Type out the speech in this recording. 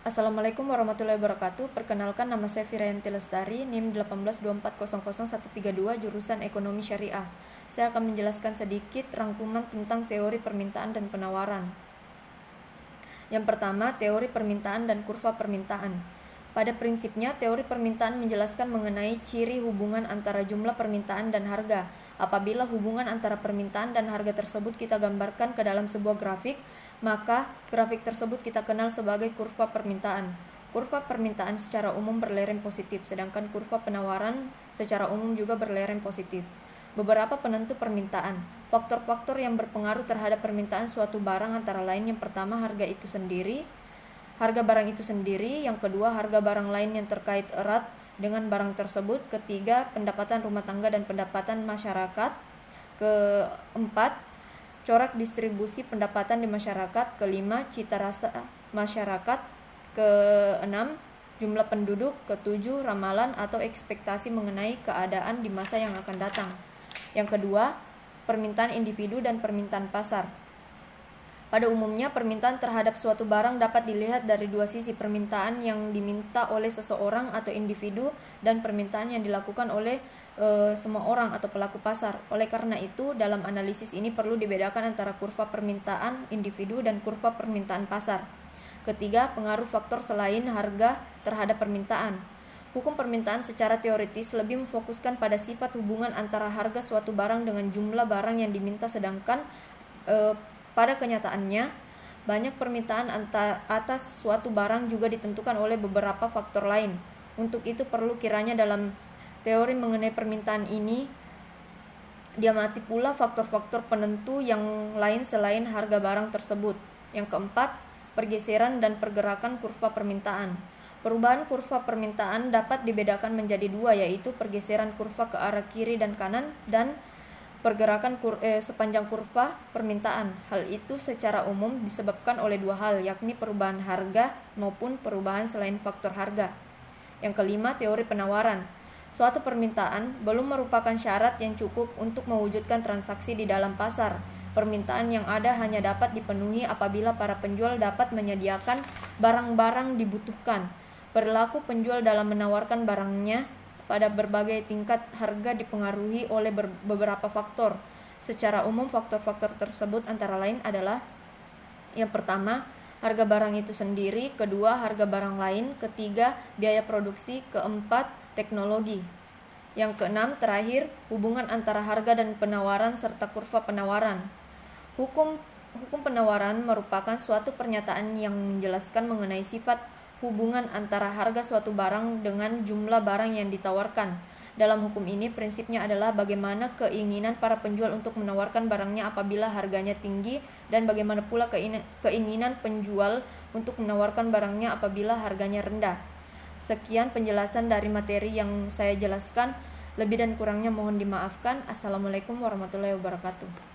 Assalamualaikum warahmatullahi wabarakatuh. Perkenalkan, nama saya Firayanti Lestari, NIM 182400132, jurusan Ekonomi Syariah. Saya akan menjelaskan sedikit rangkuman tentang teori permintaan dan penawaran. Yang pertama, teori permintaan dan kurva permintaan. Pada prinsipnya, teori permintaan menjelaskan mengenai ciri hubungan antara jumlah permintaan dan harga. Apabila hubungan antara permintaan dan harga tersebut kita gambarkan ke dalam sebuah grafik, maka grafik tersebut kita kenal sebagai kurva permintaan. Kurva permintaan secara umum berlereng positif, sedangkan kurva penawaran secara umum juga berlereng positif. Beberapa penentu permintaan. Faktor-faktor yang berpengaruh terhadap permintaan suatu barang antara lain yang pertama harga barang itu sendiri, yang kedua harga barang lain yang terkait erat dengan barang tersebut, ketiga pendapatan rumah tangga dan pendapatan masyarakat, keempat corak distribusi pendapatan di masyarakat, kelima cita rasa masyarakat, keenam jumlah penduduk, ketujuh ramalan atau ekspektasi mengenai keadaan di masa yang akan datang. Yang kedua, permintaan individu dan permintaan pasar. Pada umumnya, permintaan terhadap suatu barang dapat dilihat dari dua sisi: permintaan yang diminta oleh seseorang atau individu dan permintaan yang dilakukan oleh semua orang atau pelaku pasar. Oleh karena itu, dalam analisis ini perlu dibedakan antara kurva permintaan individu dan kurva permintaan pasar. Ketiga, pengaruh faktor selain harga terhadap permintaan. Hukum permintaan secara teoritis lebih memfokuskan pada sifat hubungan antara harga suatu barang dengan jumlah barang yang diminta, sedangkan pada kenyataannya, banyak permintaan atas suatu barang juga ditentukan oleh beberapa faktor lain. Untuk itu perlu kiranya dalam teori mengenai permintaan ini diamati pula faktor-faktor penentu yang lain selain harga barang tersebut. Yang keempat, pergeseran dan pergerakan kurva permintaan. Perubahan kurva permintaan dapat dibedakan menjadi dua, yaitu pergeseran kurva ke arah kiri dan kanan dan pergerakan sepanjang kurva permintaan. Hal itu secara umum disebabkan oleh dua hal, yakni perubahan harga maupun perubahan selain faktor harga. Yang kelima, teori penawaran. Suatu permintaan belum merupakan syarat yang cukup untuk mewujudkan transaksi di dalam pasar. Permintaan yang ada hanya dapat dipenuhi apabila para penjual dapat menyediakan barang-barang dibutuhkan. Perilaku penjual dalam menawarkan barangnya pada berbagai tingkat harga dipengaruhi oleh beberapa faktor. Secara umum, faktor-faktor tersebut antara lain adalah: yang pertama, harga barang itu sendiri, kedua, harga barang lain, ketiga, biaya produksi, keempat, teknologi. Yang keenam, terakhir, hubungan antara harga dan penawaran serta kurva penawaran. Hukum penawaran merupakan suatu pernyataan yang menjelaskan mengenai sifat hubungan antara harga suatu barang dengan jumlah barang yang ditawarkan. Dalam hukum ini, prinsipnya adalah bagaimana keinginan para penjual untuk menawarkan barangnya apabila harganya tinggi, dan bagaimana pula keinginan penjual untuk menawarkan barangnya apabila harganya rendah. Sekian penjelasan dari materi yang saya jelaskan. Lebih dan kurangnya mohon dimaafkan. Assalamualaikum warahmatullahi wabarakatuh.